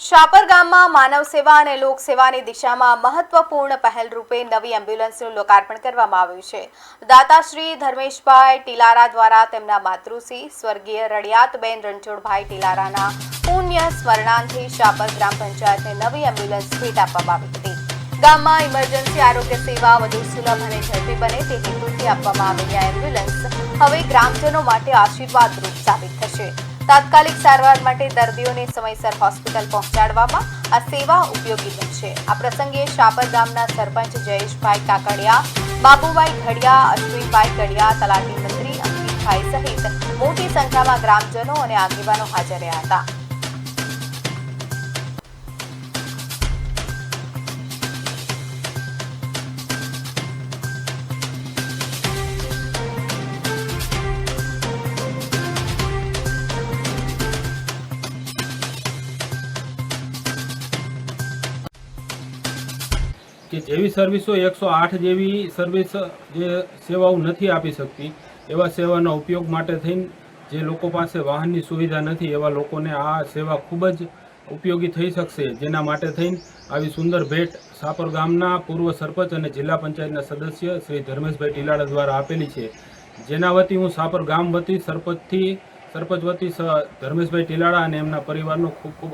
શાપર ગામમાં માનવ સેવા અને લોક સેવાની દિશામાં મહત્વપૂર્ણ પહેલ રૂપે નવી એમ્બ્યુલન્સનું લોકાર્પણ કરવામાં આવ્યું છે. દાતાશ્રી ધર્મેશભાઈ ટીલારા દ્વારા તેમના માતૃશ્રી સ્વર્ગીય રડિયાતબેન રણછોડભાઈ ટીલારાના પુણ્ય સ્મરણાર્થે શાપર ગ્રામ પંચાયતને નવી એમ્બ્યુલન્સ ભેટ આપવામાં આવી હતી. ગામમાં ઇમરજન્સી આરોગ્ય સેવા વધુ સુલભ અને ઝડપી બને તે હેતુથી આપવામાં આવેલી આ એમ્બ્યુલન્સ હવે ગ્રામજનો માટે આશીર્વાદરૂપ સાબિત થશે. તાત્કાલિક સારવાર માટે દર્દીઓને સમયસર હોસ્પિટલ પહોંચાડવામાં આ સેવા ઉપયોગી બનશે. આ પ્રસંગે શાપર ગામના સરપંચ જયેશભાઈ કાકડિયા, બાબુભાઈ ઘડિયા, અશ્વિનભાઈ કડિયા, તલાટી મંત્રી અંકિતભાઈ સહિત મોટી સંખ્યામાં ગ્રામજનો અને આગેવાનો હાજર રહ્યા હતા. કે જેવી સર્વિસો 108 જેવી સર્વિસ જે સેવાઓ નથી આપી શકતી એવા સેવાના ઉપયોગ માટે થઈને જે લોકો પાસે વાહનની સુવિધા નથી એવા લોકોને આ સેવા ખૂબ જ ઉપયોગી થઈ શકશે. જેના માટે થઈને આવી સુંદર ભેટ શાપર ગામના પૂર્વ સરપંચ અને જિલ્લા પંચાયતના સદસ્ય શ્રી ધર્મેશભાઈ ટીલારા દ્વારા આપેલી છે. જેના વતી હું શાપર ગામ વતી સરપંચ વતી ધર્મેશભાઈ ટીલારા અને એમના પરિવારનો ખૂબ ખૂબ